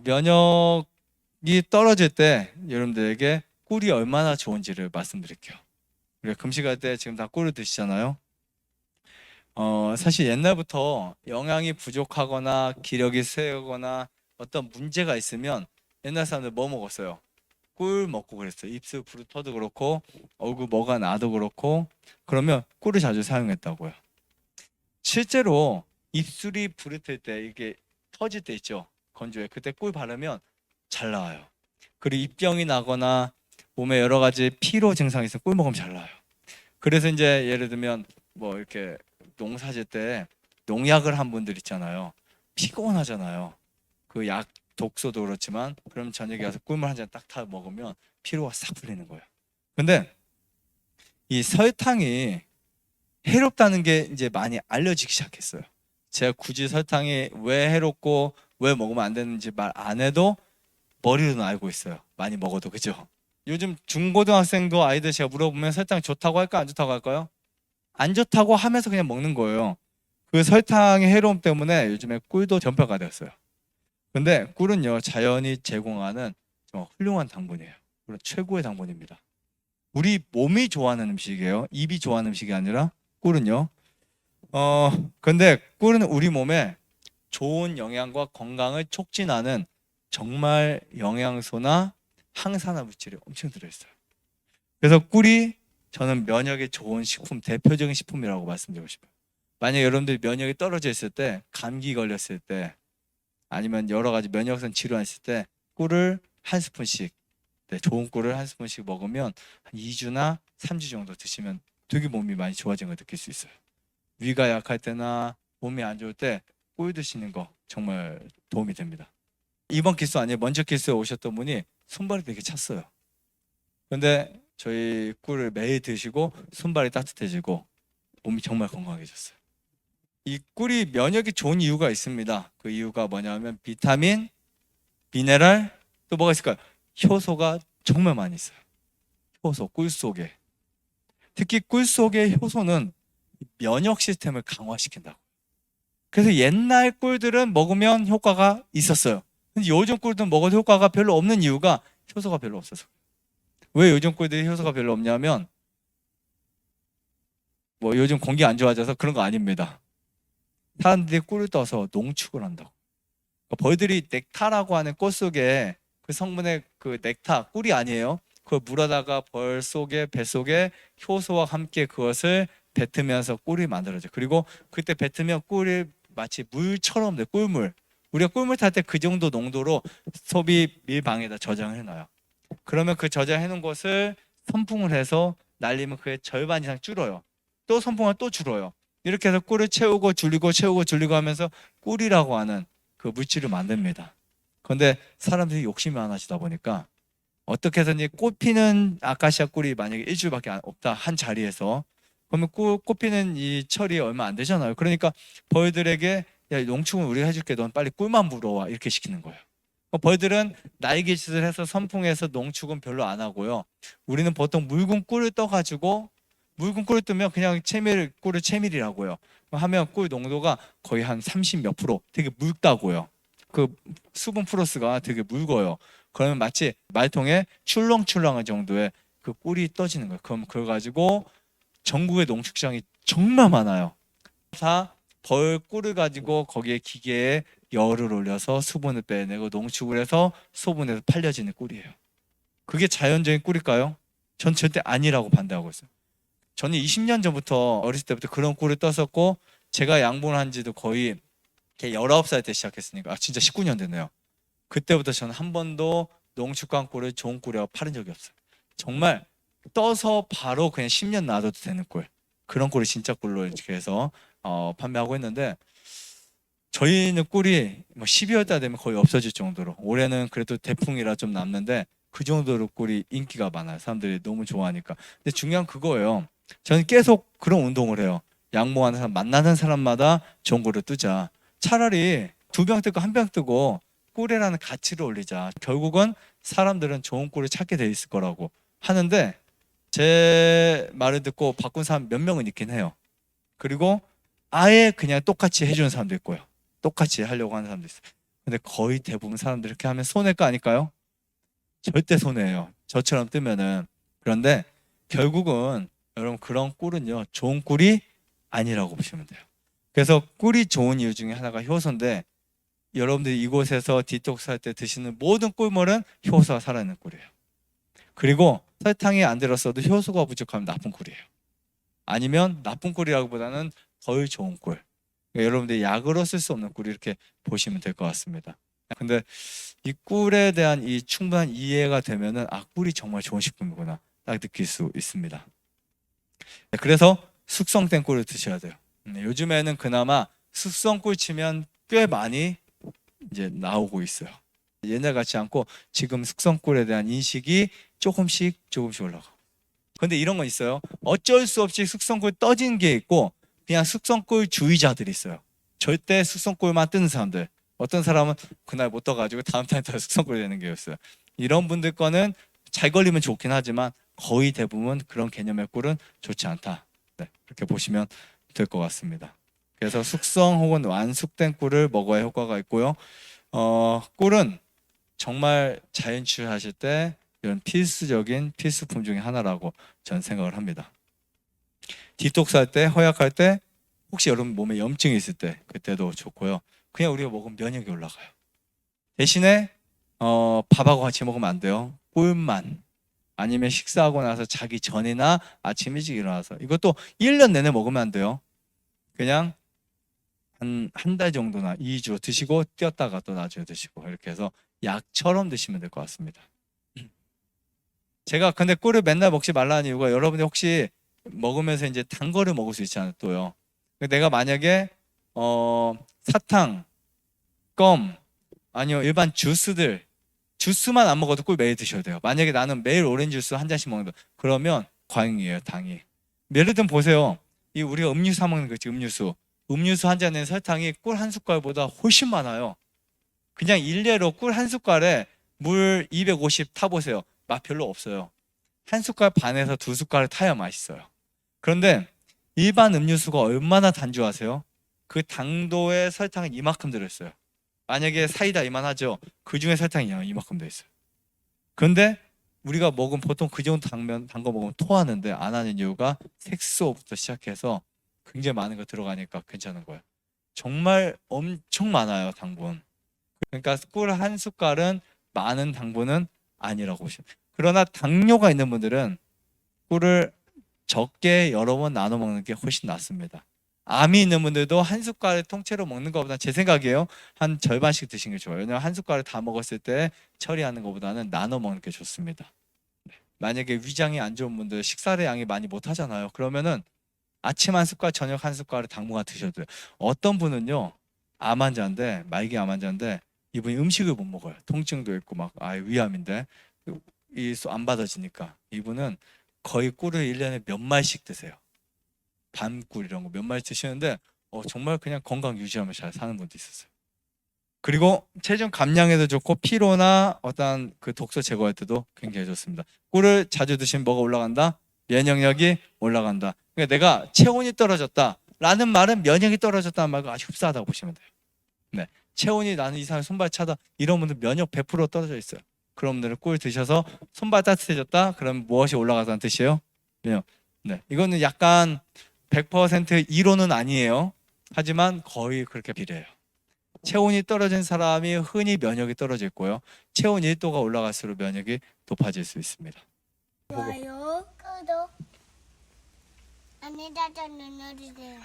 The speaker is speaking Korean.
면역이 떨어질 때 여러분들에게 꿀이 얼마나 좋은지를 말씀드릴게요. 우리가 금식할 때 지금 다 꿀을 드시잖아요. 사실 옛날부터 영양이 부족하거나 기력이 세거나 어떤 문제가 있으면 옛날 사람들 뭐 먹었어요? 꿀 먹고 그랬어요. 입술 부르터도 그렇고 얼굴 뭐가 나도 그렇고 그러면 꿀을 자주 사용했다고요. 실제로 입술이 부르틀 때 이게 터질 때 있죠. 건조해. 그때 꿀 바르면 잘 나와요. 그리고 입병이 나거나 몸에 여러 가지 피로 증상이 있으면 꿀 먹으면 잘 나와요. 그래서 이제 예를 들면 뭐 이렇게 농사 질 때 농약을 한 분들 있잖아요. 피곤하잖아요. 그 약 독소도 그렇지만 그럼 저녁에 가서 꿀물 한 잔 딱 타 먹으면 피로가 싹 풀리는 거예요. 근데 이 설탕이 해롭다는 게 이제 많이 알려지기 시작했어요. 제가 굳이 설탕이 왜 해롭고 왜 먹으면 안 되는지 말 안 해도 머리로는 알고 있어요. 많이 먹어도. 그죠? 요즘 중고등학생도 아이들 제가 물어보면 설탕 좋다고 할까 안 좋다고 할까요? 안 좋다고 하면서 그냥 먹는 거예요. 그 설탕의 해로움 때문에 요즘에 꿀도 전파가 되었어요. 근데 꿀은요, 자연이 제공하는 정말 훌륭한 당분이에요. 물론 최고의 당분입니다. 우리 몸이 좋아하는 음식이에요. 입이 좋아하는 음식이 아니라 꿀은요. 근데 꿀은 우리 몸에 좋은 영양과 건강을 촉진하는 정말 영양소나 항산화 물질이 엄청 들어있어요. 그래서 꿀이 저는 면역에 좋은 식품, 대표적인 식품이라고 말씀드리고 싶어요. 만약 여러분들이 면역이 떨어져 있을 때, 감기 걸렸을 때, 아니면 여러 가지 면역성 질환 있을 때 꿀을 한 스푼씩, 네, 좋은 꿀을 한 스푼씩 먹으면 한 2주나 3주 정도 드시면 되게 몸이 많이 좋아진 걸 느낄 수 있어요. 위가 약할 때나 몸이 안 좋을 때 꿀 드시는 거 정말 도움이 됩니다. 이번 기수 아니에요. 먼저 기수에 오셨던 분이 손발이 되게 찼어요. 근데 저희 꿀을 매일 드시고 손발이 따뜻해지고 몸이 정말 건강해졌어요. 이 꿀이 면역이 좋은 이유가 있습니다. 그 이유가 뭐냐면 비타민, 미네랄, 또 뭐가 있을까요? 효소가 정말 많이 있어요. 효소, 꿀 속에. 특히 꿀 속의 효소는 면역 시스템을 강화시킨다고. 그래서 옛날 꿀들은 먹으면 효과가 있었어요. 근데 요즘 꿀들은 먹어도 효과가 별로 없는 이유가 효소가 별로 없어서. 왜 요즘 꿀들이 효소가 별로 없냐면 뭐 요즘 공기 안 좋아져서 그런 거 아닙니다. 사람들이 꿀을 떠서 농축을 한다고. 그러니까 벌들이 넥타라고 하는 꽃 속에 그 성분의 그 넥타, 꿀이 아니에요. 그걸 물어다가 벌 속에 배 속에 효소와 함께 그것을 뱉으면서 꿀이 만들어져요. 그리고 그때 뱉으면 꿀이 마치 물처럼 돼, 꿀물. 우리가 꿀물 탈 때 그 정도 농도로 소비 밀방에다 저장을 해놔요. 그러면 그 저장해 놓은 것을 선풍을 해서 날리면 그의 절반 이상 줄어요. 또 선풍을 또 줄어요. 이렇게 해서 꿀을 채우고 줄이고 채우고 줄이고 하면서 꿀이라고 하는 그 물질을 만듭니다. 그런데 사람들이 욕심이 많아지다 보니까 어떻게 해서든지 꽃 피는 아카시아 꿀이 만약에 일주일밖에 없다 한 자리에서 그러면 꽃 피는 이 철이 얼마 안 되잖아요. 그러니까 벌들에게 야, 농축은 우리가 해줄게, 넌 빨리 꿀만 물어와, 이렇게 시키는 거예요. 벌들은 날개짓을 해서 선풍해서 농축은 별로 안 하고요. 우리는 보통 묽은 꿀을 떠가지고 묽은 꿀을 뜨면 그냥 꿀을 채밀이라고요. 하면 꿀 농도가 거의 한 30 몇 프로, 되게 묽다고요. 그 수분 플러스가 되게 묽어요. 그러면 마치 말통에 출렁출렁한 정도의 그 꿀이 떠지는 거예요. 그럼 그걸 가지고 전국의 농축장이 정말 많아요. 다 벌 꿀을 가지고 거기에 기계에 열을 올려서 수분을 빼내고 농축을 해서 소분해서 팔려지는 꿀이에요. 그게 자연적인 꿀일까요? 전 절대 아니라고 반대하고 있어요. 저는 20년 전부터 어렸을 때부터 그런 꿀을 떴었고 제가 양봉을 한 지도 거의 19살 때 시작했으니까 진짜 19년 됐네요. 그때부터 저는 한 번도 농축한 꿀을 좋은 꿀이라고 팔은 적이 없어요. 정말 떠서 바로 그냥 10년 놔둬도 되는 꿀, 그런 꿀을 진짜 꿀로 이렇게 해서 판매하고 있는데 저희는 꿀이 12월 달 되면 거의 없어질 정도로, 올해는 그래도 대풍이라 좀 남는데 그 정도로 꿀이 인기가 많아요. 사람들이 너무 좋아하니까. 근데 중요한 그거예요. 저는 계속 그런 운동을 해요. 양봉하는 사람, 만나는 사람마다 좋은 꿀을 뜨자. 차라리 2병 뜨고 1병 뜨고 꿀이라는 가치를 올리자. 결국은 사람들은 좋은 꿀을 찾게 돼 있을 거라고 하는데 제 말을 듣고 바꾼 사람 몇 명은 있긴 해요. 그리고 아예 그냥 똑같이 해주는 사람도 있고요. 똑같이 하려고 하는 사람도 있어요. 근데 거의 대부분 사람들이 이렇게 하면 손해일 거 아닐까요? 절대 손해예요. 저처럼 뜨면은. 그런데 결국은 여러분 그런 꿀은요 좋은 꿀이 아니라고 보시면 돼요. 그래서 꿀이 좋은 이유 중에 하나가 효소인데 여러분들이 이곳에서 디톡스 할 때 드시는 모든 꿀물은 효소가 살아있는 꿀이에요. 그리고 설탕이 안 들었어도 효소가 부족하면 나쁜 꿀이에요. 아니면 나쁜 꿀이라기보다는 덜 좋은 꿀. 그러니까 여러분들이 약으로 쓸 수 없는 꿀 이렇게 보시면 될 것 같습니다. 근데 이 꿀에 대한 이 충분한 이해가 되면은 아 꿀이 정말 좋은 식품이구나 딱 느낄 수 있습니다. 그래서 숙성된 꿀을 드셔야 돼요. 요즘에는 그나마 숙성 꿀 치면 꽤 많이 이제 나오고 있어요. 옛날 같지 않고 지금 숙성 꿀에 대한 인식이 조금씩 올라가. 근데 이런 건 있어요. 어쩔 수 없이 숙성꿀 떠진 게 있고 그냥 숙성꿀 주의자들이 있어요. 절대 숙성꿀만 뜨는 사람들. 어떤 사람은 그날 못 떠가지고 다음 달에 더 숙성꿀 되는 게 있어요. 이런 분들 거는 잘 걸리면 좋긴 하지만 거의 대부분 그런 개념의 꿀은 좋지 않다. 네, 그렇게 보시면 될 것 같습니다. 그래서 숙성 혹은 완숙된 꿀을 먹어야 효과가 있고요. 꿀은 정말 자연치유하실 때 이런 필수적인 필수품 중에 하나라고 저는 생각을 합니다. 디톡스 할 때, 허약할 때, 혹시 여러분 몸에 염증이 있을 때 그때도 좋고요. 그냥 우리가 먹으면 면역이 올라가요. 대신에 밥하고 같이 먹으면 안 돼요. 꿀만. 아니면 식사하고 나서 자기 전이나 아침 일찍 일어나서 이것도 1년 내내 먹으면 안 돼요. 그냥 한 달 정도나 2주 드시고 뛰었다가 또 나중에 드시고 이렇게 해서 약처럼 드시면 될 것 같습니다. 제가 근데 꿀을 맨날 먹지 말라는 이유가 여러분이 혹시 먹으면서 이제 단 거를 먹을 수 있잖아요, 또요. 내가 만약에 사탕, 껌, 아니요 일반 주스만 안 먹어도 꿀 매일 드셔야 돼요. 만약에 나는 매일 오렌지 주스 한 잔씩 먹는다. 그러면 과잉이에요, 당이. 예를 들면 보세요. 이 우리가 음료수 사 먹는 거지, 음료수 한 잔에 설탕이 꿀 한 숟갈보다 훨씬 많아요. 그냥 일례로 꿀 한 숟갈에 물 250 타보세요. 맛 별로 없어요. 한 숟갈 반에서 두 숟갈을 타야 맛있어요. 그런데 일반 음료수가 얼마나 단지 아세요? 그 당도에 설탕은 이만큼 들어있어요. 만약에 사이다 이만하죠. 그 중에 설탕이 이만큼 들어있어요. 그런데 우리가 먹은 보통 그 정도 단 거 먹으면 토하는데 안 하는 이유가 색소부터 시작해서 굉장히 많은 거 들어가니까 괜찮은 거예요. 정말 엄청 많아요, 당분. 그러니까 꿀 한 숟갈은 많은 당분은 아니라고 보시면 돼요. 그러나 당뇨가 있는 분들은 꿀을 적게 여러 번 나눠 먹는 게 훨씬 낫습니다. 암이 있는 분들도 한 숟갈을 통째로 먹는 것보다 제 생각이에요. 한 절반씩 드시는 게 좋아요. 왜냐면 한 숟갈을 다 먹었을 때 처리하는 것보다는 나눠 먹는 게 좋습니다. 만약에 위장이 안 좋은 분들 식사를 양이 많이 못 하잖아요. 그러면은 아침 한 숟갈, 저녁 한 숟갈을 당분간 드셔도 돼요. 어떤 분은요, 암 환자인데, 말기 암 환자인데, 이분이 음식을 못 먹어요. 통증도 있고 막 위암인데 이 안 받아지니까 이분은 거의 꿀을 1년에 몇 말씩 드세요. 밤꿀 이런 거 몇 마리 드시는데 정말 그냥 건강 유지하면 잘 사는 분도 있었어요. 그리고 체중 감량에도 좋고 피로나 어떤 그 독소 제거할 때도 굉장히 좋습니다. 꿀을 자주 드시면 뭐가 올라간다? 면역력이 올라간다. 그러니까 내가 체온이 떨어졌다 라는 말은 면역이 떨어졌다는 말과 아주 흡사하다고 보시면 돼요. 네, 체온이 나는 이상하게 손발 차다 이런 분들 면역 100% 떨어져 있어요. 그런 분들은 꿀 드셔서 손발 따뜻해졌다 그럼 무엇이 올라가다는 뜻이에요? 면역. 네, 이거는 약간 100% 이론은 아니에요. 하지만 거의 그렇게 비례해요. 체온이 떨어진 사람이 흔히 면역이 떨어져 있고요. 체온 1도가 올라갈수록 면역이 높아질 수 있습니다. 좋아요, 구독, 안내자전 눌러주세요.